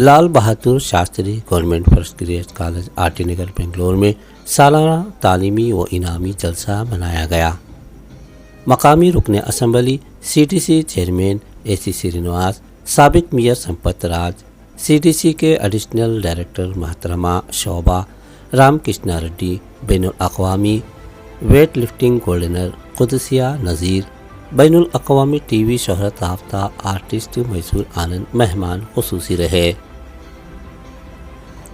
लाल Bahadur Shastri government first grade college RT Nagar Bangalore में सालाना तालीमी व इनामी जलसा मनाया गया। मकामी रुकन assembly CTC chairman AC Srinivas, साबिक मेयर संपत राज, सीटीसी के एडिशनल डायरेक्टर महतरमा शोभा रामकृष्णा रेड्डी, बैनुल अक़वामी वेट लिफ्टिंग गोल्डनर कुदसिया नज़ीर, बैनुल अक़वामी टीवी शोहरत याफ्ता आर्टिस्ट मैसूर आनंद मेहमान खुसूसी रहे।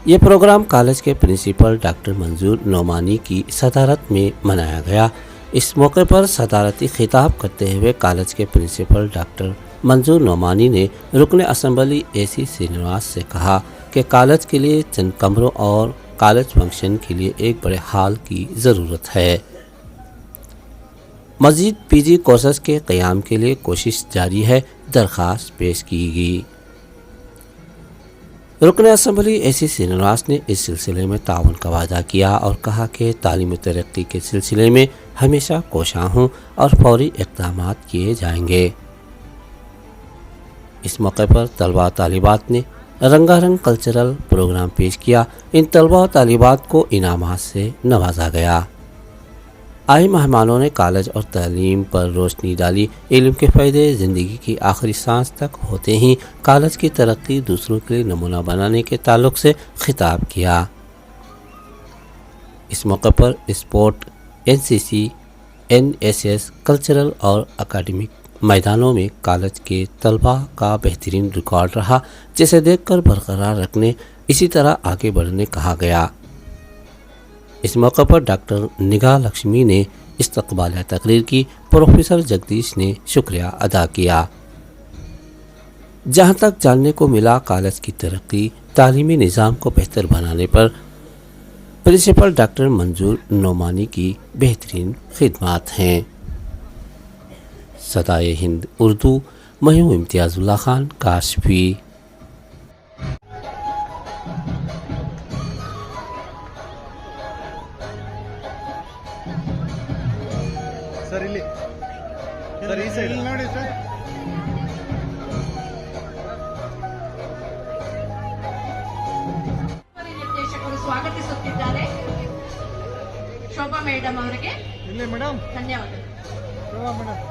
ये प्रोग्राम कॉलेज के प्रिंसिपल डॉक्टर मंजूर नोमानी की सदारत में मनाया गया। इस मौके पर सदारती खिताब करते हुए कॉलेज के प्रिंसिपल डॉक्टर मंजूर नोमानी ने रुकन असम्बली एसी श्रीनिवास से कहा कि कॉलेज के लिए चंद कमरों और कॉलेज फंक्शन के लिए एक बड़े हॉल की ज़रूरत है। मज़ीद पीजी कोर्सेस के क़याम के लिए कोशिश जारी है, दरख्वास्त पेश की गई। रुकन असम्बली एसी श्रीनिवास ने इस सिलसिले में ताउन का वादा किया और कहा कि तालीमी तरक्की के सिलसिले में हमेशा कोशां हूँ और फौरी इक़दाम किए जाएंगे। इस मौके पर तलबा तालिबात ने रंगारंग कल्चरल प्रोग्राम पेश किया। इन तलबा तालिबात को इनामात से नवाजा गया। आए मेहमानों ने कॉलेज और तालीम पर रोशनी डाली। इल्म के फ़ायदे ज़िंदगी की आखिरी सांस तक होते ही कॉलेज की तरक्की दूसरों के लिए नमूना बनाने के ताल्लुक़ से खिताब किया। इस मौके पर स्पोर्ट, एनसीसी, एनएसएस, कल्चरल और एकेडमिक मैदानों में कॉलेज के तलबा का बेहतरीन रिकॉर्ड रहा, जिसे देखकर बरकरार रखने, इसी तरह आगे बढ़ने कहा गया। इस मौके पर डॉक्टर निगाह लक्ष्मी ने इस्तकबालिया तकरीर की। प्रोफेसर जगदीश ने शुक्रिया अदा किया। जहां तक जानने को मिला, कॉलेज की तरक्की तालीमी निज़ाम को बेहतर बनाने पर प्रिंसिपल डॉक्टर मंजूर नोमानी की बेहतरीन खिदमात हैं। सदाए हिंद उर्दू, मैं हूं इम्तियाज़ुल्लाह खान काशफी। ಸರ್ ಇಲ್ಲಿ ಸರ್ ಈ ಸೈಡ್ ನೋಡಿ ಸರ್ ನಿರ್ದೇಶಕರು ಸ್ವಾಗತಿಸುತ್ತಿದ್ದಾರೆ ಶೋಭಾ ಮೇಡಮ್ ಅವರಿಗೆ ಇಲ್ಲಿ ಮೇಡಮ್ ಧನ್ಯವಾದಗಳು. ಶೋಭಾ ಮೇಡಮ್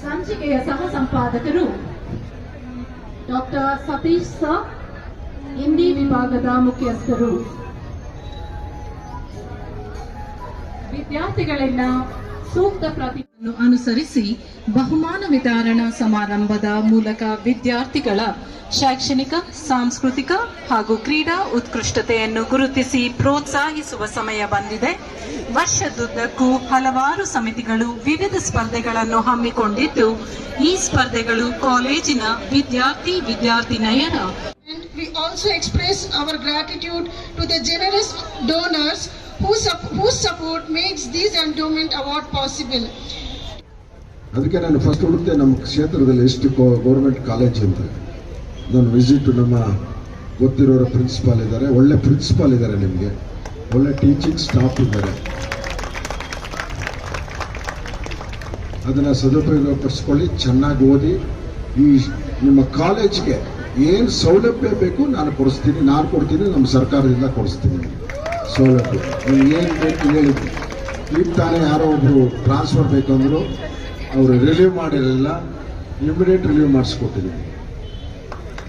ಸಂಚಿಕೆಯ ಸಹ ಸಂಪಾದಕರು ಡಾಕ್ಟರ್ ಸತೀಶ್ ಸರ್, ಹಿಂದಿ ವಿಭಾಗದ ಮುಖ್ಯಸ್ಥರು. ವಿದ್ಯಾರ್ಥಿಗಳಿಂದ ಸೂಕ್ತ ಪ್ರತಿಜ್ಞೆಯನ್ನು ಅನುಸರಿಸಿ ಬಹುಮಾನ ವಿತರಣಾ ಸಮಾರಂಭದ ಮೂಲಕ ವಿದ್ಯಾರ್ಥಿಗಳ ಶೈಕ್ಷಣಿಕ, ಸಾಂಸ್ಕೃತಿಕ ಹಾಗೂ ಕ್ರೀಡಾ ಉತ್ಕೃಷ್ಟತೆಯನ್ನು ಗುರುತಿಸಿ ಪ್ರೋತ್ಸಾಹಿಸುವ ಸಮಯ ಬಂದಿದೆ. ವರ್ಷದುದ್ದಕ್ಕೂ ಹಲವಾರು ಸಮಿತಿಗಳು ವಿವಿಧ ಸ್ಪರ್ಧೆಗಳನ್ನು ಹಮ್ಮಿಕೊಂಡಿದ್ದು, ಈ ಸ್ಪರ್ಧೆಗಳು ಕಾಲೇಜಿನ ವಿದ್ಯಾರ್ಥಿನಿಯರ. We also express our gratitude to the generous donors whose support makes this endowment award possible. ಅದಕ್ಕೆ ನಾನು ಫಸ್ಟ್ ಹುಡುಕ್ತೆ ನಮ್ಮ ಕ್ಷೇತ್ರದಲ್ಲಿ ಎಷ್ಟು ಗೌರ್ಮೆಂಟ್ ಕಾಲೇಜ್ ಅಂತ. ನಾನು ವಿಸಿಟ್, ನಮ್ಮ ಗೊತ್ತಿರೋರ ಪ್ರಿನ್ಸಿಪಾಲ್ ಇದ್ದಾರೆ, ಒಳ್ಳೆ ಪ್ರಿನ್ಸಿಪಾಲ್ ಇದ್ದಾರೆ, ನಿಮಗೆ ಒಳ್ಳೆ ಟೀಚಿಂಗ್ ಸ್ಟಾಫ್ ಇದ್ದಾರೆ. ಅದನ್ನು ಸದುಪಯೋಗಪಡಿಸ್ಕೊಳ್ಳಿ, ಚೆನ್ನಾಗಿ ಓದಿ. ಈ ನಿಮ್ಮ ಕಾಲೇಜ್ಗೆ ಏನು ಸೌಲಭ್ಯ ಬೇಕು ನಾನು ಕೊಡಿಸ್ತೀನಿ, ನಮ್ಮ ಸರ್ಕಾರದಿಂದ ಕೊಡಿಸ್ತೀನಿ ಸೌಲಭ್ಯ. ನಿಮ್ಗೆ ಏನು ಬೇಕು ಹೇಳಿದ್ವಿ. ಈಗ ತಾನೇ ಯಾರೋ ಒಬ್ಬರು ಟ್ರಾನ್ಸ್ಫರ್ ಬೇಕಂದ್ರು ಅವರು ರಿಲೀವ್ ಮಾಡಿರಲಿಲ್ಲ, ಇಮಿಡಿಯೇಟ್ ರಿಲೀವ್ ಮಾಡಿಸ್ಕೊಟ್ಟಿದ್ದೀನಿ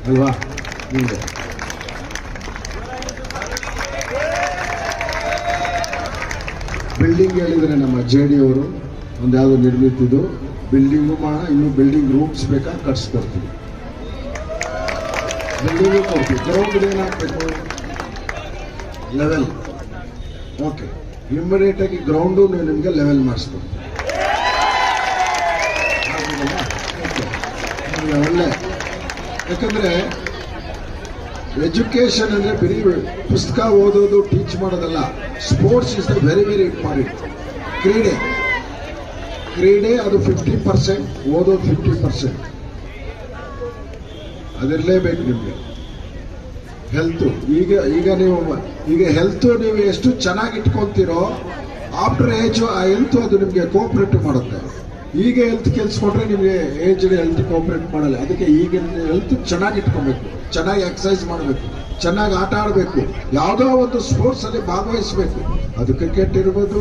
ಅಲ್ವಾ. ನಿಮಗೆ ಬಿಲ್ಡಿಂಗ್ ಹೇಳಿದರೆ ನಮ್ಮ JD ಅವರು ಒಂದು ಯಾವುದೋ ನಿರ್ಮಿತಿದ್ದು ಬಿಲ್ಡಿಂಗು ಮಾಡೋಣ, ಇನ್ನೂ ಬಿಲ್ಡಿಂಗ್ ರೂಮ್ಸ್ ಬೇಕಾ ಕಟ್ಸ್ಕೊಡ್ತೀವಿ, ಬಿಲ್ಡಿಂಗು ಕೊಡ್ತೀವಿ. ಗ್ರೌಂಡ್ ಏನಾಗಬೇಕು, ಲೆವೆಲ್. ಓಕೆ, ಇಮಿಡಿಯೇಟ್ ಆಗಿ ಗ್ರೌಂಡು ನೀವು ನಿಮಗೆ ಲೆವೆಲ್ ಮಾಡಿಸ್ಬೇಕು. ಒಳ್ಳೆ, ಯಾಕಂದ್ರೆ ಎಜುಕೇಶನ್ ಅಂದ್ರೆ ಬರೀ ಪುಸ್ತಕ ಓದೋದು ಟೀಚ್ ಮಾಡೋದಲ್ಲ. Sports is the very very important. ಕ್ರೀಡೆ ಅದು 50%, ಓದೋದು 50%. ಅದಿರಲೇಬೇಕು ನಿಮಗೆ. ಹೆಲ್ತ್ ಈಗ ಹೆಲ್ತ್ ನೀವು ಎಷ್ಟು ಚೆನ್ನಾಗಿ ಇಟ್ಕೊಂತೀರೋ ಆಫ್ಟರ್ ಏಜ್ ಆ ಹೆಲ್ತ್ ಅದು ನಿಮಗೆ ಕೋಆಪರೇಟಿವ್ ಮಾಡುತ್ತೆ. ಈಗ ಹೆಲ್ತ್ ಕೆಲ್ಸ್ಕೊಂಡ್ರೆ ನಿಮಗೆ ಏಜ್ ಹೆಲ್ತ್ ಕೋಆಪರೇಟ್ ಮಾಡಲ್ಲ. ಅದಕ್ಕೆ ಈಗ ಹೆಲ್ತ್ ಚೆನ್ನಾಗಿ ಇಟ್ಕೊಬೇಕು, ಚೆನ್ನಾಗಿ ಎಕ್ಸರ್ಸೈಸ್ ಮಾಡಬೇಕು, ಚೆನ್ನಾಗಿ ಆಟ ಆಡಬೇಕು, ಯಾವುದೋ ಒಂದು ಸ್ಪೋರ್ಟ್ಸ್ ಅಲ್ಲಿ ಭಾಗವಹಿಸಬೇಕು. ಅದು ಕ್ರಿಕೆಟ್ ಇರ್ಬೋದು,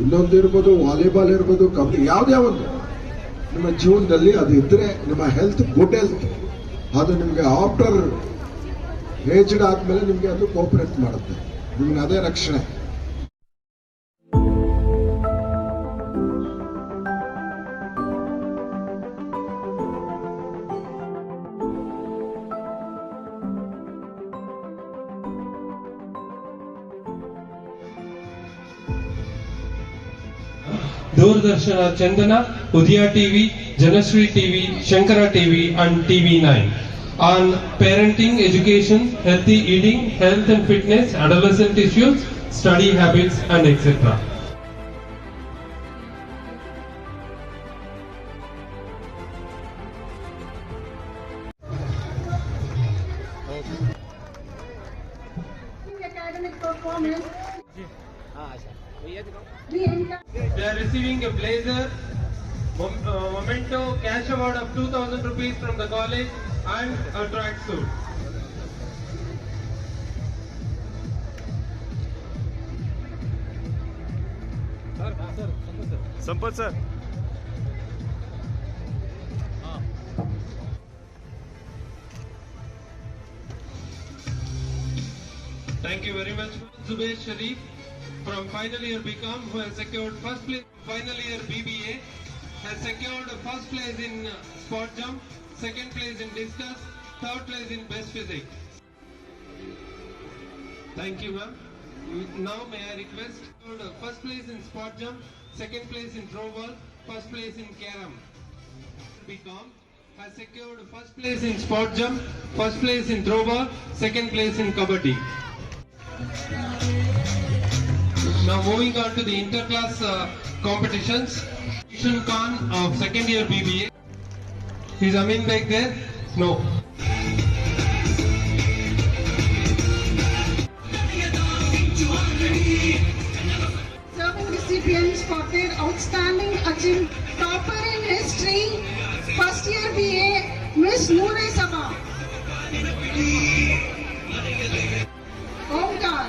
ಇನ್ನೊಂದು ಇರ್ಬೋದು, ವಾಲಿಬಾಲ್ ಇರ್ಬೋದು, ಕಬಡ್ಡಿ, ಯಾವುದೇ ಒಂದು ನಿಮ್ಮ ಜೀವನದಲ್ಲಿ ಅದು ಇದ್ರೆ ನಿಮ್ಮ ಹೆಲ್ತ್ ಗುಡ್ ಹೆಲ್ತ್ ಅದು ನಿಮಗೆ ಆಫ್ಟರ್ ಏಜ್ಡ್ ಆದ್ಮೇಲೆ ನಿಮಗೆ ಅದು ಕೋಆಪರೇಟ್ ಮಾಡುತ್ತೆ. ನಿಮ್ಗೆ ಅದೇ ರಕ್ಷಣೆ. Doordarshana Chandana, Udaya TV, Janashri TV, Shankara TV and TV9 on parenting, education, healthy eating, health and fitness, adolescent issues, study habits and etc. Academic performance. They are receiving a blazer, memento, cash award of 2,000 rupees from the college and a track suit. Sampat sir. Thank you very much. Zubair Sharif from final year BCom who has secured first place. Final year BBA has secured first place in sport jump, second place in discus, third place in best physics. Thank you, ma'am. Now may I request first place in sport jump, second place in throw ball, first place in carom. BCom has secured first place in sport jump, first place in throw ball, second place in kabaddi. Now moving on to the interclass competitions. Kishan Khan of second year BBA. Is Amin back there? No. Serving recipients for their outstanding achievement. Topper in history, first year BA, Miss Noore Sabha. Omkar.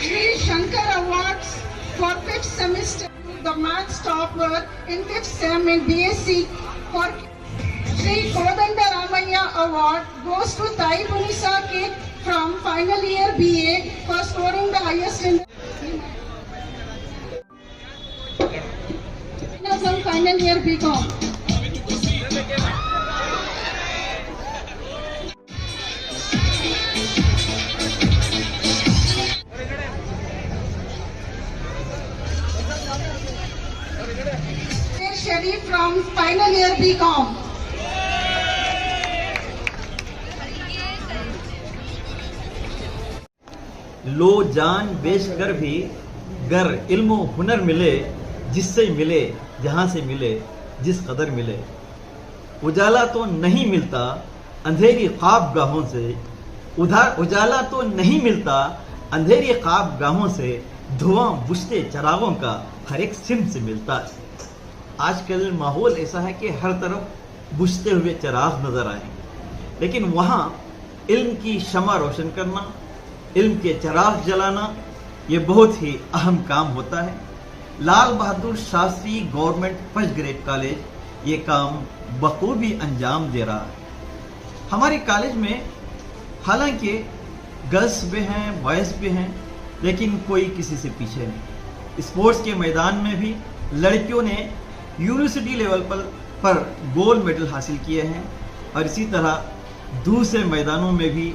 Shri Shankar Awards for 5th semester. The maths topper in 5th sem in BSc for Shri Kodanda Ramaya Award goes to Tai Bunisa K from final year BA for scoring the highest in from final year BCom. Sharif from final year BCom. लो जान बेच कर भी गर इल्म हुनर मिले, जिससे मिले जहाँ से मिले जिस कदर मिले। उजाला तो नहीं मिलता अंधेरी ख्वाब गाहों से, उजाला तो नहीं मिलता अंधेरी ख्वाब गाहों से, धुआं बुझते चरागों का हर एक सिम से मिलता है। आजकल माहौल ऐसा है कि हर तरफ बुझते हुए चिराग नजर आए, लेकिन वहाँ इल्म की शमा रोशन करना, इल्म के चिराग जलाना, ये बहुत ही अहम काम होता है। Lal Bahadur Shastri government first grade college ये काम बखूबी अंजाम दे रहा है। हमारे कॉलेज में हालांकि गर्ल्स भी हैं, बॉयज़ भी हैं, लेकिन कोई किसी से पीछे नहीं। स्पोर्ट्स के मैदान में भी लड़कियों ने यूनिवर्सिटी लेवल पर गोल्ड मेडल हासिल किए हैं, और इसी तरह दूसरे मैदानों में भी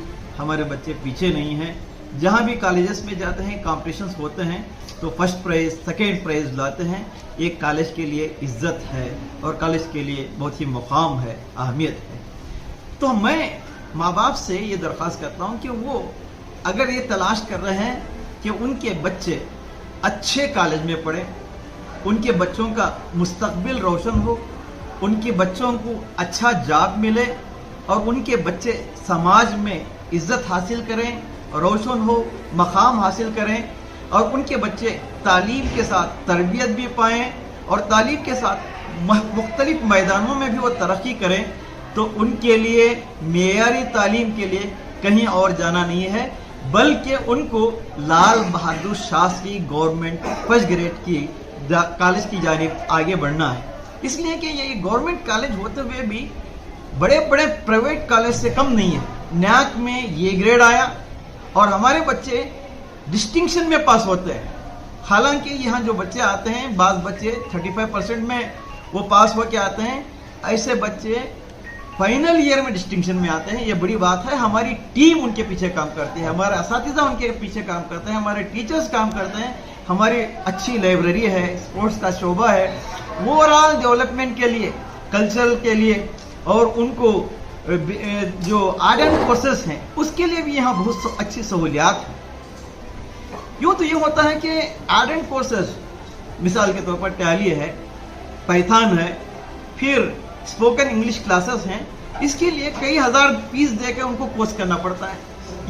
हमारे बच्चे पीछे नहीं हैं। जहाँ भी कॉलेजेस में जाते हैं, कॉम्पिटिशन्स होते हैं तो फर्स्ट प्राइज़, सेकेंड प्राइज़ लाते हैं। एक कॉलेज के लिए इज्जत है और कॉलेज के लिए बहुत ही मुकाम है, अहमियत है। तो मैं माँ बाप से ये दरख्वास्त करता हूँ कि वो अगर ये तलाश कर रहे हैं कि उनके बच्चे अच्छे कॉलेज में पढ़ें, उनके बच्चों का मुस्तकबिल रोशन हो, उनके बच्चों को अच्छा जॉब मिले और उनके बच्चे समाज में इज्जत हासिल करें, रोशन हो, मकाम हासिल करें और उनके बच्चे तालीम के साथ तरबियत भी पाएँ और तालीम के साथ मुख्तलिफ मैदानों में भी वो तरक्की करें, तो उनके लिए मेयारी तालीम के लिए कहीं और जाना नहीं है, बल्कि उनको लाल Bahadur Shastri government first grade की कॉलेज की जानिब आगे बढ़ना है। इसलिए कि ये गवर्नमेंट कॉलेज होते हुए भी बड़े बड़े प्राइवेट कॉलेज से कम नहीं है। न्याक में ये ग्रेड आया और हमारे बच्चे डिस्टिंक्शन में पास होते हैं। हालांकि यहाँ जो बच्चे आते हैं, बाज़ बच्चे 35% में वो पास होके आते हैं, ऐसे बच्चे फाइनल ईयर में डिस्टिंक्शन में आते हैं। ये बड़ी बात है। हमारी टीम उनके पीछे काम करती है, हमारे असातिज़ा उनके पीछे काम करते हैं, हमारे टीचर्स काम करते हैं, हमारी अच्छी लाइब्रेरी है, स्पोर्ट्स का शोबा है, ओवरऑल डेवलपमेंट के लिए, कल्चरल के लिए और उनको जो आर्ट एंड कोर्सेस हैं उसके लिए भी यहाँ बहुत अच्छी सहूलियात है। यूँ तो ये होता है कि आर्ट एंड कोर्सेस मिसाल के तौर पर टैली है, पाइथन है, फिर स्पोकन इंग्लिश क्लासेस हैं, इसके लिए कई हज़ार फीस देकर उनको कोर्स करना पड़ता है।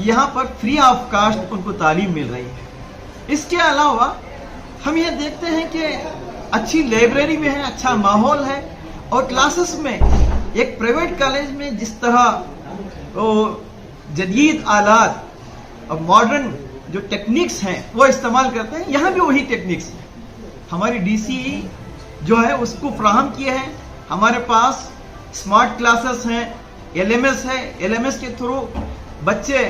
यहाँ पर फ्री ऑफ कास्ट उनको तालीम मिल रही है। इसके अलावा हम ये देखते हैं कि अच्छी लाइब्रेरी में है, अच्छा माहौल है और क्लासेस में एक प्राइवेट कॉलेज में जिस तरह जदीद आलात और मॉडर्न जो टेक्निक्स हैं वो इस्तेमाल करते हैं, यहाँ भी वही टेक्निक्स हैं। हमारी डीसी जो है उसको फ्राहम किए हैं। हमारे पास स्मार्ट क्लासेस हैं, एलएमएस है, एलएमएस के थ्रू बच्चे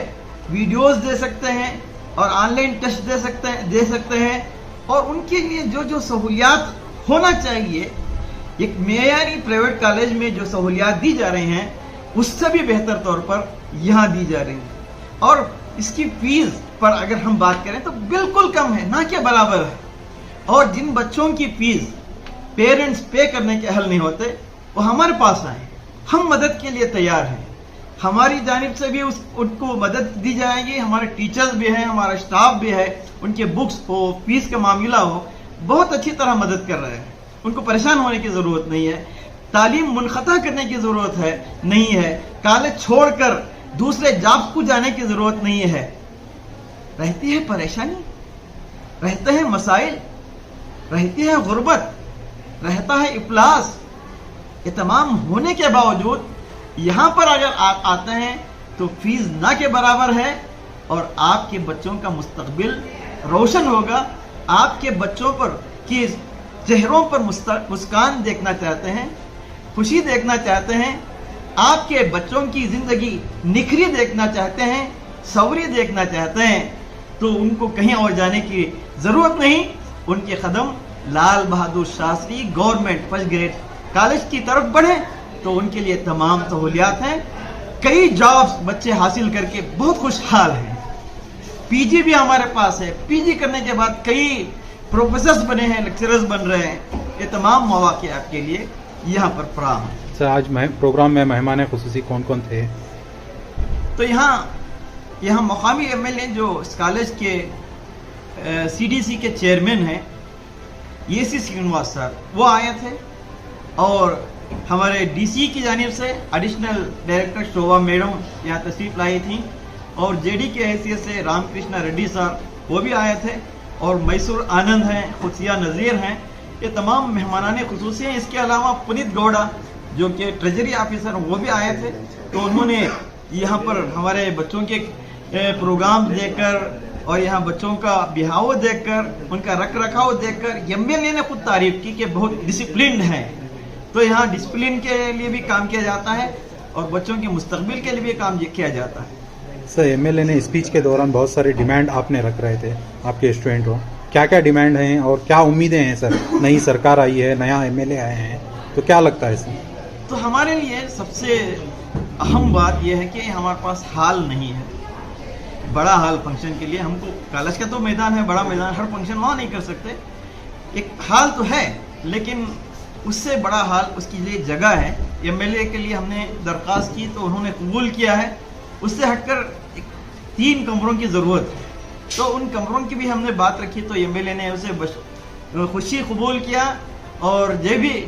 वीडियोस दे सकते हैं और ऑनलाइन टेस्ट दे सकते हैं और उनके लिए जो जो सहूलियात होना चाहिए एक मेयारी प्राइवेट कॉलेज में जो सहूलियात दी जा रही हैं उससे भी बेहतर तौर पर यहाँ दी जा रही हैं। और इसकी फीस पर अगर हम बात करें तो बिल्कुल कम है, ना के बराबर है। और जिन बच्चों की फीस पेरेंट्स पे करने के हल नहीं होते वो हमारे पास आए, हम मदद के लिए तैयार हैं। हमारी जानिब से भी उनको मदद दी जाएगी, हमारे टीचर्स भी हैं, हमारा स्टाफ भी है, उनके बुक्स हो, फीस का मामला हो, बहुत अच्छी तरह मदद कर रहे हैं। उनको परेशान होने की ज़रूरत नहीं है, तालीम मुनक़ता करने की ज़रूरत है नहीं है, कॉलेज छोड़कर दूसरे जॉब्स को जाने की ज़रूरत नहीं है। रहती है परेशानी, रहते हैं मसाइल, रहती है गुर्बत, रहता है इफलास, ये तमाम होने के बावजूद यहाँ पर अगर आप आते हैं तो फीस ना के बराबर है और आपके बच्चों का मुस्तकबिल रोशन होगा। आपके बच्चों पर कि चेहरों पर मुस्कान देखना चाहते हैं, खुशी देखना चाहते हैं, आपके बच्चों की ज़िंदगी निखरी देखना चाहते हैं, सवरी देखना चाहते हैं, तो उनको कहीं और जाने की ज़रूरत नहीं। उनके कदम Lal Bahadur Shastri government first grade college की तरफ बढ़े तो उनके लिए तमाम सहूलियात हैं। कई जॉब्स बच्चे हासिल करके बहुत खुशहाल हैं। पीजी भी हमारे पास है, पीजी करने के बाद कई प्रोफेसर्स बने हैं, लेक्चरर्स बन रहे हैं। ये तमाम मौके आपके लिए यहाँ पर फराहम है। सर, आज प्रोग्राम में मेहमान खुसूसी कौन कौन थे? तो यहाँ मुकामी एमएलए जो इस कॉलेज के सीडीसी के चेयरमैन हैं EC श्रीनिवास सर, वो आए थे और हमारे डीसी की जानिब से एडिशनल डायरेक्टर शोभा मैडम यहाँ तशरीफ लाई थी और जेडी के हैसियत से रामकृष्णा रेड्डी सर वो भी आए थे और मैसूर आनंद हैं, खुशिया नज़ीर हैं। ये तमाम मेहमानाने खुसूसी हैं। इसके अलावा पुनीत गौड़ा जो कि ट्रेजरी ऑफिसर वो भी आए थे, तो उन्होंने यहाँ पर हमारे बच्चों के प्रोग्राम देखकर और यहाँ बच्चों का बिहाव देखकर, उनका रख रखाव देखकर एमएलए ने खुद तारीफ की कि बहुत डिसिप्लिन है। तो यहाँ डिसिप्लिन के लिए भी काम किया जाता है और बच्चों के मुस्तकबिल के लिए भी काम किया जाता है। सर, एमएलए ने स्पीच के दौरान बहुत सारे डिमांड आपने रख रहे थे आपके स्टूडेंट को, क्या क्या डिमांड हैं और क्या उम्मीदें हैं? सर, नई सरकार आई है, नया एमएलए आए हैं, तो क्या लगता है इसमें? तो हमारे लिए सबसे अहम बात यह है कि हमारे पास हाल नहीं है। बड़ा हॉल फंक्शन के लिए। हमको कॉलेज का तो मैदान है, बड़ा मैदान, हर फंक्शन वहाँ नहीं कर सकते। एक हॉल तो है, लेकिन उससे बड़ा हॉल उसके लिए जगह है। एमएलए के लिए हमने दरख्वास्त की तो उन्होंने कबूल किया है। उससे हटकर 3 कमरों की ज़रूरत है, तो उन कमरों की भी हमने बात रखी तो एमएलए ने उसे खुशी कबूल किया। और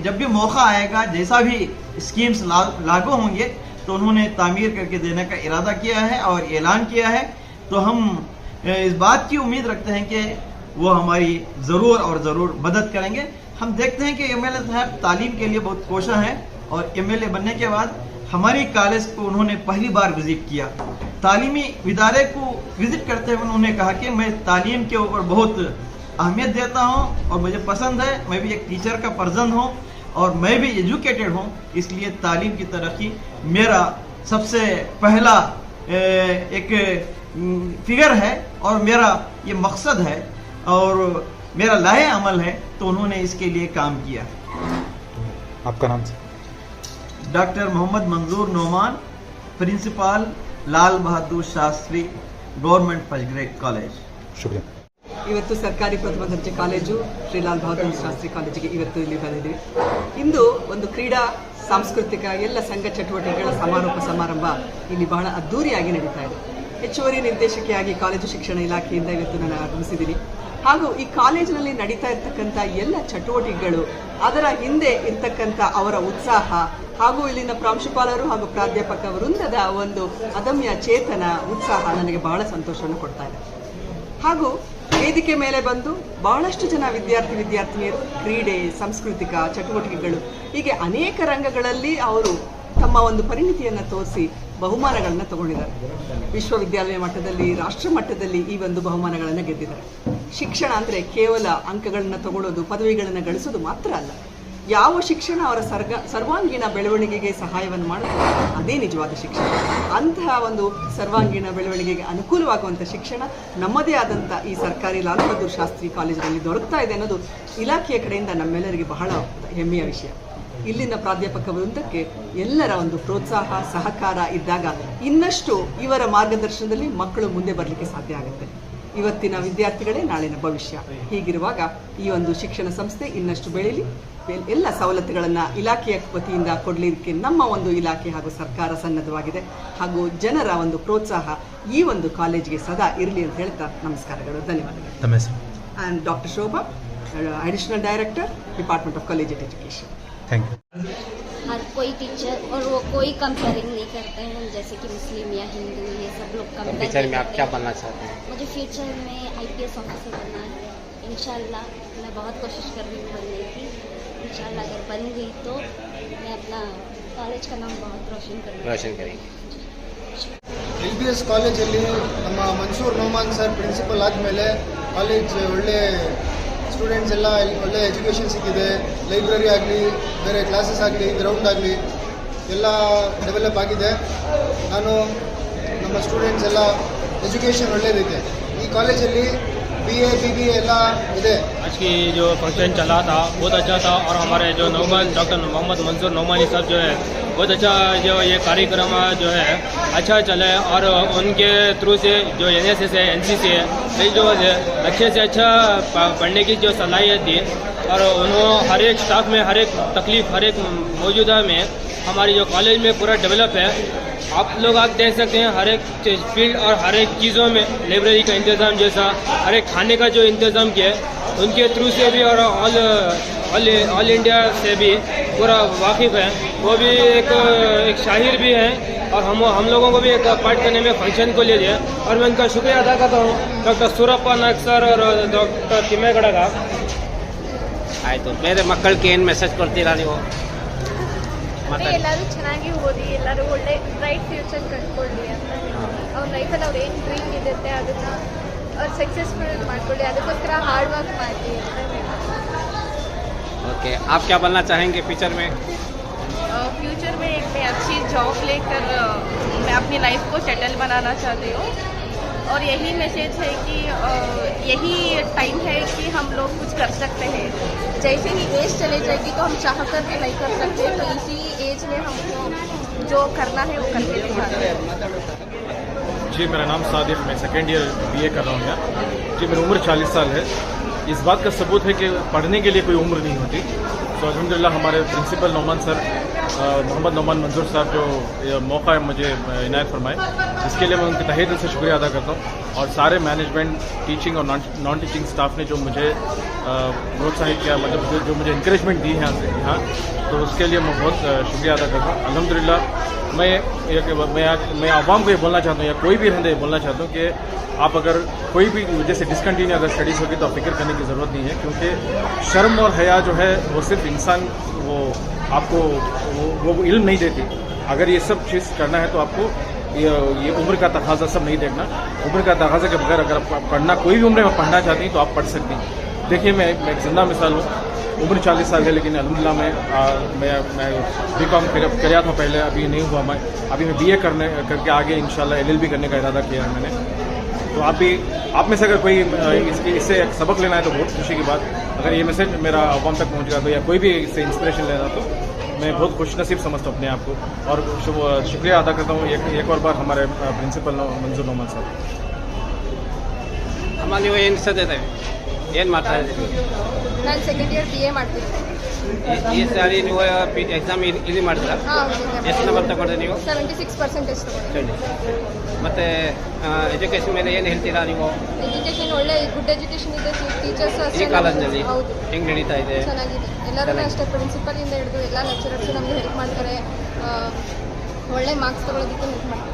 जब भी मौका आएगा, जैसा भी स्कीम्स लागू होंगे तो उन्होंने तामीर करके देने का इरादा किया है और ऐलान किया है। तो हम इस बात की उम्मीद रखते हैं कि वो हमारी ज़रूर मदद करेंगे। हम देखते हैं कि एमएलए साहब तालीम के लिए बहुत कोशा हैं और एमएलए बनने के बाद हमारी कॉलेज को उन्होंने पहली बार विजिट किया। तालीमी इदारे को विजिट करते हुए उन्होंने कहा कि मैं तालीम के ऊपर बहुत अहमियत देता हूं और मुझे पसंद है, मैं भी एक टीचर का पर्सन हूं और मैं भी एजुकेटेड हूं, इसलिए तालीम की तरक्की मेरा सबसे पहला एक फिगर है और मेरा ये मकसद है और मेरा लाहे अमल है। तो उन्होंने इसके लिए काम किया। आपका नाम sir? Doctor Mohammad Manzoor Noman, principal Lal Bahadur Shastri government first grade college. शुक्रिया। ಇವತ್ತು ಸರ್ಕಾರಿ ಪ್ರಥಮ ದರ್ಜೆ ಕಾಲೇಜು ಶ್ರೀ ಲಾಲ್ ಬಹದ್ದೂರ್ ಶಾಸ್ತ್ರಿ ಕಾಲೇಜಿಗೆ ಇವತ್ತು ಇಲ್ಲಿ ಬಂದಿದ್ದೀವಿ. ಇಂದು ಒಂದು ಕ್ರೀಡಾ ಸಾಂಸ್ಕೃತಿಕ ಎಲ್ಲ ಸಂಘ ಚಟುವಟಿಕೆಗಳ ಸಮಾರೋಪ ಸಮಾರಂಭ ಇಲ್ಲಿ ಬಹಳ ಅದ್ದೂರಿಯಾಗಿ ನಡೀತಾ ಇದೆ. ಹೆಚ್ಚುವರಿ ನಿರ್ದೇಶಕಿಯಾಗಿ ಕಾಲೇಜು ಶಿಕ್ಷಣ ಇಲಾಖೆಯಿಂದ ಇವತ್ತು ನಾನು ಆಗಮಿಸಿದ್ದೀನಿ. ಹಾಗೂ ಈ ಕಾಲೇಜಿನಲ್ಲಿ ನಡೀತಾ ಇರ್ತಕ್ಕಂಥ ಎಲ್ಲ ಚಟುವಟಿಕೆಗಳು, ಅದರ ಹಿಂದೆ ಇರ್ತಕ್ಕಂಥ ಅವರ ಉತ್ಸಾಹ ಹಾಗೂ ಇಲ್ಲಿನ ಪ್ರಾಂಶುಪಾಲರು ಹಾಗೂ ಪ್ರಾಧ್ಯಾಪಕ ವೃಂದದ ಒಂದು ಅದಮ್ಯ ಚೇತನ ಉತ್ಸಾಹ ನನಗೆ ಬಹಳ ಸಂತೋಷವನ್ನು ಕೊಡ್ತಾ ಇದೆ. ಹಾಗೂ ವೇದಿಕೆ ಮೇಲೆ ಬಂದು ಬಹಳಷ್ಟು ಜನ ವಿದ್ಯಾರ್ಥಿನಿಯರು ಕ್ರೀಡೆ, ಸಾಂಸ್ಕೃತಿಕ ಚಟುವಟಿಕೆಗಳು ಹೀಗೆ ಅನೇಕ ರಂಗಗಳಲ್ಲಿ ಅವರು ತಮ್ಮ ಒಂದು ಪರಿಣಿತಿಯನ್ನು ತೋರಿಸಿ ಬಹುಮಾನಗಳನ್ನು ತಗೊಂಡಿದ್ದಾರೆ. ವಿಶ್ವವಿದ್ಯಾಲಯ ಮಟ್ಟದಲ್ಲಿ, ರಾಷ್ಟ್ರ ಮಟ್ಟದಲ್ಲಿ ಈ ಒಂದು ಬಹುಮಾನಗಳನ್ನು ಗೆದ್ದಿದ್ದಾರೆ. ಶಿಕ್ಷಣ ಅಂದರೆ ಕೇವಲ ಅಂಕಗಳನ್ನು ತಗೊಳ್ಳೋದು, ಪದವಿಗಳನ್ನು ಗಳಿಸೋದು ಮಾತ್ರ ಅಲ್ಲ. ಯಾವ ಶಿಕ್ಷಣ ಅವರ ಸರ್ವಾಂಗೀಣ ಬೆಳವಣಿಗೆಗೆ ಸಹಾಯವನ್ನು ಮಾಡುತ್ತದೆ ಅದೇ ನಿಜವಾದ ಶಿಕ್ಷಣ. ಅಂತಹ ಒಂದು ಸರ್ವಾಂಗೀಣ ಬೆಳವಣಿಗೆಗೆ ಅನುಕೂಲವಾಗುವಂಥ ಶಿಕ್ಷಣ ನಮ್ಮದೇ ಆದಂಥ ಈ ಸರ್ಕಾರಿ ಲಾಲ್ ಬಹದ್ದೂರ್ ಶಾಸ್ತ್ರಿ ಕಾಲೇಜಿನಲ್ಲಿ ದೊರಕ್ತಾ ಇದೆ ಅನ್ನೋದು ಇಲಾಖೆಯ ಕಡೆಯಿಂದ ನಮ್ಮೆಲ್ಲರಿಗೆ ಬಹಳ ಹೆಮ್ಮೆಯ ವಿಷಯ. ಇಲ್ಲಿನ ಪ್ರಾಧ್ಯಾಪಕ ವೃಂದಕ್ಕೆ ಎಲ್ಲರ ಒಂದು ಪ್ರೋತ್ಸಾಹ, ಸಹಕಾರ ಇದ್ದಾಗ ಇನ್ನಷ್ಟು ಇವರ ಮಾರ್ಗದರ್ಶನದಲ್ಲಿ ಮಕ್ಕಳು ಮುಂದೆ ಬರಲಿಕ್ಕೆ ಸಾಧ್ಯ ಆಗುತ್ತೆ. ಇವತ್ತಿನ ವಿದ್ಯಾರ್ಥಿಗಳೇ ನಾಳಿನ ಭವಿಷ್ಯ. ಹೀಗಿರುವಾಗ ಈ ಒಂದು ಶಿಕ್ಷಣ ಸಂಸ್ಥೆ ಇನ್ನಷ್ಟು ಬೆಳೀಲಿ, ಎಲ್ಲ ಸವಲತ್ತುಗಳನ್ನು ಇಲಾಖೆಯ ವತಿಯಿಂದ ಕೊಡಲಿಕ್ಕೆ ನಮ್ಮ ಒಂದು ಇಲಾಖೆ ಹಾಗೂ ಸರ್ಕಾರ ಸನ್ನದ್ಧವಾಗಿದೆ. ಹಾಗೂ ಜನರ ಒಂದು ಪ್ರೋತ್ಸಾಹ ಈ ಒಂದು ಕಾಲೇಜಿಗೆ ಸದಾ ಇರಲಿ ಅಂತ ಹೇಳ್ತಾ ನಮಸ್ಕಾರಗಳು, ಧನ್ಯವಾದಗಳು. And doctor Shobha, additional director, department of collegiate education. Thank you. हर कोई टीचर और वो कोई कंपेयरिंग नहीं करते हैं, जैसे कि मुस्लिम या हिंदू, ये सब लोग कंपेयर. फ्यूचर में आप क्या बनना चाहते हैं? मुझे फ्यूचर में IPS ऑफिसर बनना है. इंशाल्लाह मैं बहुत कोशिश कर रही हूँ बनने की. इंशाल्लाह अगर बन गई तो मैं अपना कॉलेज का नाम बहुत रोशन करेंगे. LBS ಕಾಲೇಜಲ್ಲಿ ನಮ್ಮ ಮನ್ಸೂರ್ ನೋಮಾನ್ ಸರ್ ಪ್ರಿನ್ಸಿಪಲ್ ಆದಮೇಲೆ ಕಾಲೇಜ್ ಒಳ್ಳೆ ಸ್ಟೂಡೆಂಟ್ಸ್ ಎಲ್ಲ ಒಳ್ಳೆ ಎಜುಕೇಷನ್ ಸಿಕ್ಕಿದೆ. ಲೈಬ್ರರಿ ಆಗಲಿ, ಬೇರೆ ಕ್ಲಾಸಸ್ ಆಗಲಿ, ಗ್ರೌಂಡ್ ಆಗಲಿ ಎಲ್ಲ ಡೆವಲಪ್ ಆಗಿದೆ. ನಾನು ನಮ್ಮ ಸ್ಟೂಡೆಂಟ್ಸ್ ಎಲ್ಲ ಎಜುಕೇಷನ್ ಒಳ್ಳೆಯದಿದೆ. ಈ ಕಾಲೇಜಲ್ಲಿ BA BBA ಎಲ್ಲ ಇದೆ. आज की जो फंक्शन चला था बहुत अच्छा था और हमारे जो नौमान डॉक्टर मोहम्मद मंसूर नौमानी साहब जो है बहुत अच्छा जो ये कार्यक्रम जो है अच्छा चला है और उनके थ्रू से जो NSS है, NCC है, ये जो अच्छे से अच्छा पढ़ने की जो सलाहियत दी और उन्होंने हर एक स्टाफ में हर एक तकलीफ हर एक मौजूदा में हमारी जो कॉलेज में पूरा डेवलप है. आप लोग देख सकते हैं हर एक फील्ड और हर एक चीज़ों में लाइब्रेरी का इंतज़ाम, जैसा हर एक खाने का जो इंतज़ाम किया है उनके थ्रू से भी और ऑल इंडिया से भी पूरा वाकिफ़ है. वो भी एक शाहिर भी हैं और हम लोगों को भी एक पार्ट करने में फंक्शन को ले दिया और मैं उनका शुक्रिया अदा करता हूँ डॉक्टर सूरप्पा नायक सर और डॉक्टर तिम्मेगौಡ का. ಆಯಿತು, ಬೇರೆ ಮಕ್ಕಳಿಗೆ ಏನು ಮೆಸೇಜ್ ಕೊಡ್ತೀರಾ ನೀವು? ಎಲ್ಲರೂ ಚೆನ್ನಾಗಿ ಓದಿ, ಎಲ್ಲರೂ ಒಳ್ಳೆ ಬ್ರೈಟ್ ಫ್ಯೂಚರ್ ಕಂಡುಕೊಳ್ಳಿ ಅಂತ ಅವ್ರ ಲೈಫಲ್ಲಿ ಅವ್ರು ಏನು ಡ್ರೀಮ್ ಇರುತ್ತೆ ಅದನ್ನು ಅವ್ರು ಸಕ್ಸಸ್ಫುಲ್ ಮಾಡ್ಕೊಳ್ಳಿ, ಅದಕ್ಕೋಸ್ಕರ हार्ड वर्क ಮಾಡಿ ಅಂತ ಹೇಳ್ತಾರೆ. ओके, आप क्या बनना चाहेंगे फ्यूचर में? फ्यूचर में मैं अच्छी जॉब लेकर मैं अपनी लाइफ को सेटल बनाना चाहती हूँ और यही मैसेज है कि यही टाइम है कि हम लोग कुछ कर सकते हैं. जैसे ही एज चले जाएगी तो हम चाह कर भी नहीं कर सकते, तो इसी एज में हमको जो करना है वो करके दिखाना है. जी मेरा नाम सादिक, मैं सेकेंड ईयर BA कर रहा हूँ यहाँ। जी मेरी उम्र 40 साल है। इस बात का सबूत है कि पढ़ने के लिए कोई उम्र नहीं होती। तो अल्हम्दुलिल्लाह हमारे प्रिंसिपल नोमान सर मोहम्मद नोमान मंजूर साहब जो ये मौका है मुझे इनायत फरमाए, इसके लिए मैं उनके तहे दिल से शुक्रिया अदा करता हूँ। और सारे मैनेजमेंट, टीचिंग और नॉन टीचिंग स्टाफ ने जो मुझे प्रोत्साहित किया, मतलब जो मुझे इंकरेजमेंट दी है यहाँ, तो उसके लिए मैं बहुत शुक्रिया अदा करता हूँ। अल्हम्दुलिल्लाह मैं आवाम को ये बोलना चाहता हूँ, या कोई भी रहने बोलना चाहता हूँ कि आप अगर कोई भी वजह से डिसकंटिन्यू अगर स्टडीज़ होगी तो आप फिक्र करने की ज़रूरत नहीं है, क्योंकि शर्म और हया जो है वो सिर्फ इंसान वो आपको वो इल्म नहीं देती। अगर ये सब चीज़ करना है तो आपको ये उम्र का तकाजा सब नहीं देखना। उम्र का तकाजा के बगैर अगर आप पढ़ना, कोई भी उम्र में पढ़ना चाहती हैं तो आप पढ़ सकती हैं। देखिए मैं एक जिंदा मिसाल हूँ, उम्र 40 साल है, लेकिन अल्हम्दुलिल्लाह मैं BCom कराया था पहले, अभी नहीं हुआ। अभी मैं BA करके आगे इंशाल्लाह LLB करने का इरादा किया है मैंने। तो आप में से अगर कोई इससे एक सबक लेना है तो बहुत खुशी की बात। अगर ये मैसेज मेरा आवाम तक पहुँच गया तो, या कोई भी इससे इंस्पिरेशन लेना तो मैं बहुत खुशनसीब समझता हूँ अपने आप को, और शुक्रिया अदा करता हूँ एक और बार हमारे प्रिंसिपल मंजूर नोमान साहब। ಅಮ್ಮ ನೀವು ಏನು ಅನಿಸ್ತದೆ, ಏನು ಮಾಡ್ತಾ ಇದ್ದೀರಿ? ನಾನು ಸೆಕೆಂಡ್ ಇಯರ್ BA ಮಾಡ್ತೀನಿ. ಈ ಸಾರಿ ನೀವು ಎಕ್ಸಾಮ್ ಇಲ್ಲಿ ಮಾಡಿದ್ರಾ? ಎಷ್ಟು ನಂಬರ್ ತಗೊಂಡ್ರೆ ನೀವು? 76% ತಗೊಂಡೆ. ಮತ್ತೆ ಎಜುಕೇಶನ್ ಮೇಲೆ ಏನು ಹೇಳ್ತೀರಾ ನೀವು? ಎಜುಕೇಶನ್ ಒಳ್ಳೆ ಗುಡ್ ಎಜುಕೇಶನ್ ಇದೆ, ಟೀಚರ್ಸ್ ಈ ಕಾಲೇಜಲ್ಲಿ ಹೆಂಗೆ ನಡೀತಾ ಇದೆ? ಚೆನ್ನಾಗಿದೆ. ಎಲ್ಲರೂ ಅಷ್ಟೇ, ಪ್ರಿನ್ಸಿಪಲ್ ಇಂದ ಹಿಡಿದು ಎಲ್ಲ ಲೆಕ್ಚರರ್ಸ್ ನಮಗೆ ಹೆಲ್ಪ್ ಮಾಡ್ತಾರೆ, ಒಳ್ಳೆ ಮಾರ್ಕ್ಸ್ ತಗೊಳ್ಳೋದಕ್ಕೆ ಹೆಲ್ಪ್ ಮಾಡ್ತಾರೆ.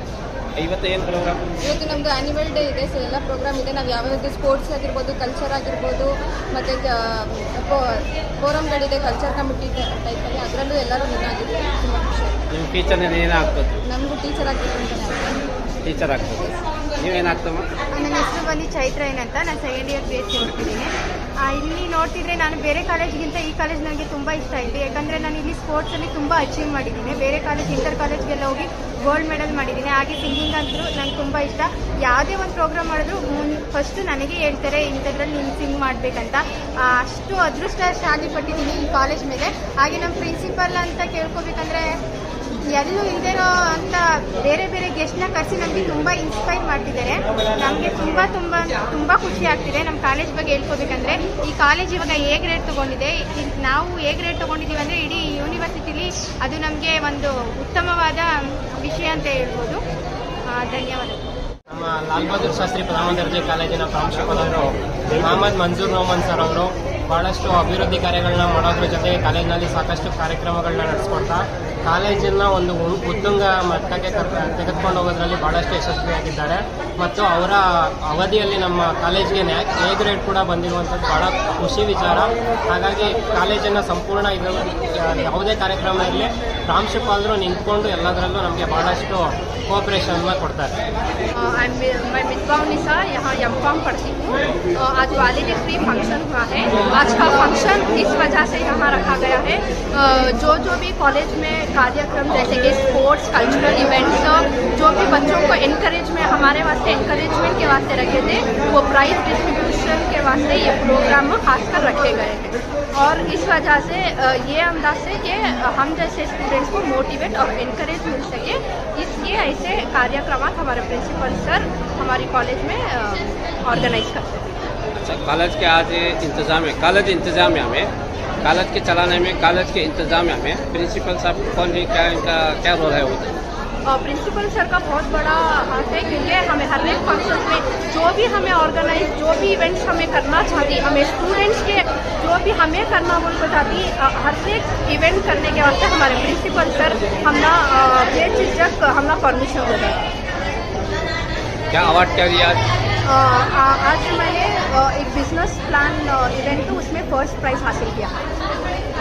ಇವತ್ತು ಏನು ಪ್ರೋಗ್ರಾಮ್? ಇವತ್ತು ನಮ್ಮದು ಆ್ಯನ್ಯುವಲ್ ಡೇ ಇದೆ, ಸೊ ಎಲ್ಲ ಪ್ರೋಗ್ರಾಮ್ ಇದೆ. ನಾವು ಯಾವ್ಯಾವುದು ಸ್ಪೋರ್ಟ್ಸ್ ಆಗಿರ್ಬೋದು, ಕಲ್ಚರ್ ಆಗಿರ್ಬೋದು, ಮತ್ತು ಫೋರಮ್ಗಳಿದೆ ಕಲ್ಚರ್ ಕಮಿಟಿ ಟೈಪಲ್ಲಿ, ಅದರಲ್ಲೂ ಎಲ್ಲರೂ ವಿನ್ನಾಗಿದ್ದಾರೆ. ತುಂಬ ಖುಷಿ. ನಿಮ್ಮ ಟೀಚರ್ನ ಏನಾಗ್ಬೋದು? ನಮಗೂ ಟೀಚರ್ ಆಗಬೇಕು ಅಂತ. ಟೀಚರ್ ಆಗ್ಬೋದು. ನೀವೇನಾಗ್ತಮ್ಮ? ನನ್ನ ಹೆಸರು ಬಂದು ಚೈತ್ರ ಏನಂತ, ನಾನು ಸೆಕೆಂಡ್ ಇಯರ್ BSc ಓದ್ತಿದ್ದೀನಿ. ಇಲ್ಲಿ ನೋಡ್ತಿದ್ರೆ ನಾನು ಬೇರೆ ಕಾಲೇಜ್ಗಿಂತ ಈ ಕಾಲೇಜ್ ನನಗೆ ತುಂಬ ಇಷ್ಟ ಆಯಿತು, ಯಾಕಂದರೆ ನಾನು ಇಲ್ಲಿ ಸ್ಪೋರ್ಟ್ಸಲ್ಲಿ ತುಂಬ ಅಚೀವ್ ಮಾಡಿದ್ದೀನಿ. ಬೇರೆ ಕಾಲೇಜ್ ಇಂಟರ್ ಕಾಲೇಜ್ಗೆಲ್ಲ ಹೋಗಿ ಗೋಲ್ಡ್ ಮೆಡಲ್ ಮಾಡಿದ್ದೀನಿ. ಹಾಗೆ ಸಿಂಗಿಂಗ್ ಅಂದರೂ ನನಗೆ ತುಂಬ ಇಷ್ಟ. ಯಾವುದೇ ಒಂದು ಪ್ರೋಗ್ರಾಮ್ ಮಾಡಿದ್ರು ಫಸ್ಟು ನನಗೆ ಹೇಳ್ತಾರೆ ಇಂಥದ್ರಲ್ಲಿ ನೀನು ಸಿಂಗ್ ಮಾಡಬೇಕಂತ. ಅಷ್ಟು ಅದೃಷ್ಟ ಪಟ್ಟಿದ್ದೀನಿ ಈ ಕಾಲೇಜ್ ಮೇಲೆ. ಹಾಗೆ ನಮ್ಮ ಪ್ರಿನ್ಸಿಪಲ್ ಅಂತ ಕೇಳ್ಕೊಬೇಕಂದ್ರೆ ಎಲ್ಲೂ ಇಲ್ದಿರೋ ಅಂತ ಬೇರೆ ಬೇರೆ ಗೆಸ್ಟ್ನ ಕರೆಸಿ ನಮಗೆ ತುಂಬ ಇನ್ಸ್ಪೈರ್ ಮಾಡ್ತಿದ್ದಾರೆ. ನಮಗೆ ತುಂಬ ಖುಷಿ ಆಗ್ತಿದೆ. ನಮ್ಮ ಕಾಲೇಜ್ ಬಗ್ಗೆ ಹೇಳ್ಕೋಬೇಕಂದ್ರೆ ಈ ಕಾಲೇಜ್ ಇವಾಗ A ಗ್ರೇಡ್ ತೊಗೊಂಡಿದೆ. ನಾವು A ಗ್ರೇಡ್ ತೊಗೊಂಡಿದ್ದೀವಿ ಅಂದರೆ ಇಡೀ ಯೂನಿವರ್ಸಿಟಿಲಿ ಅದು ನಮಗೆ ಒಂದು ಉತ್ತಮವಾದ ವಿಷಯ ಅಂತ ಹೇಳ್ಬೋದು. ಧನ್ಯವಾದಗಳು. ನಮ್ಮ ಲಾಲ್ ಬಹದ್ದೂರ್ ಶಾಸ್ತ್ರಿ ಪ್ರಥಮ ದರ್ಜೆ ಕಾಲೇಜಿನ ಪ್ರಾಂಶುಪಾಲರು ಮೊಹಮ್ಮದ್ ಮಂಜೂರ್ ನೋಮನ್ ಸರ್ ಅವರು ಭಾಳಷ್ಟು ಅಭಿವೃದ್ಧಿ ಕಾರ್ಯಗಳನ್ನ ಮಾಡೋದ್ರ ಜೊತೆಗೆ ಕಾಲೇಜಿನಲ್ಲಿ ಸಾಕಷ್ಟು ಕಾರ್ಯಕ್ರಮಗಳನ್ನ ನಡೆಸ್ಕೊಳ್ತಾ ಕಾಲೇಜನ್ನು ಒಂದು ಉತ್ತುಂಗ ಮಟ್ಟಕ್ಕೆ ತೆಗೆದುಕೊಂಡು ಹೋಗೋದ್ರಲ್ಲಿ ಭಾಳಷ್ಟು ಯಶಸ್ವಿಯಾಗಿದ್ದಾರೆ. ಮತ್ತು ಅವರ ಅವಧಿಯಲ್ಲಿ ನಮ್ಮ ಕಾಲೇಜ್ಗೆ A ಗ್ರೇಡ್ ಕೂಡ ಬಂದಿರುವಂಥದ್ದು ಭಾಳ ಖುಷಿ ವಿಚಾರ. ಹಾಗಾಗಿ ಕಾಲೇಜನ್ನು ಸಂಪೂರ್ಣ ಇದು ಯಾವುದೇ ಕಾರ್ಯಕ್ರಮ ಇರಲಿ ಪ್ರಾಂಶುಪಾಲರು ನಿಂತ್ಕೊಂಡು ಎಲ್ಲದರಲ್ಲೂ ನಮಗೆ ಭಾಳಷ್ಟು ಕೋಆಪರೇಷನ್ನ ಕೊಡ್ತಾರೆ. मैं मितवाऊ निसा यहाँ M.Com पढ़ती हूँ. आज वैलेडिटरी फंक्शन हुआ है. आज का फंक्शन इस वजह से यहाँ रखा गया है, जो भी कॉलेज में कार्यक्रम जैसे कि स्पोर्ट्स, कल्चरल इवेंट्स, जो भी बच्चों को हमारे वास्ते एनकरेजमेंट के वास्ते रखे थे, वो प्राइज डिस्ट्रीब्यूशन के वास्ते ये प्रोग्राम खासकर रखे गए हैं. और इस वजह से ये अंदाज से कि हम जैसे स्टूडेंट्स को मोटिवेट और इनकरेज मिल सके, इसलिए ऐसे कार्यक्रम हमारे प्रिंसिपल सर हमारी कॉलेज में ऑर्गेनाइज करते हैं. अच्छा, कॉलेज के आज इंतजामिया में कॉलेज के चलाने में, कॉलेज के इंतजामिया में प्रिंसिपल साहब कौन है, क्या इनका क्या रोल है? प्रिंसिपल सर का बहुत बड़ा हाथ है, क्योंकि हमें हर एक फंक्शन में जो भी हमें ऑर्गेनाइज, जो भी इवेंट्स हमें करना चाहती, हमें स्टूडेंट्स के जो भी हमें करना बोल चाहती, हर एक इवेंट करने के वास्ते हमारे प्रिंसिपल सर हमने बेझिझक हमने परमिशन हो गया. क्या अवार्ड क्या दिया आज मैंने एक बिजनेस प्लान इवेंट है, उसमें फर्स्ट प्राइज हासिल किया.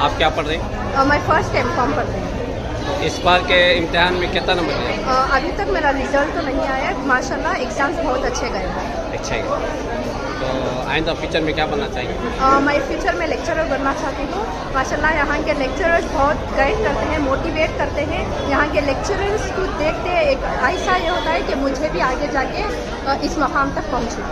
आप क्या पढ़ रहे हैं? मैं फर्स्ट M.Com पढ़ रही हूँ. इस बार के इम्तिहान में कितना नंबर आए? अभी तक मेरा रिजल्ट तो नहीं आया. माशाल्लाह एग्जाम्स बहुत अच्छे गए हैं. अच्छा है. तो आइंदा फ्यूचर में क्या बनना चाहिए? मैं फ्यूचर में लेक्चरर बनना चाहती हूँ. माशाल्लाह यहाँ के लेक्चरर्स बहुत गाइड करते हैं, मोटिवेट करते हैं. यहाँ के लेक्चरर्स को देखते एक ऐसा ये होता है कि मुझे भी आगे जाके इस मकाम तक पहुँचूँ.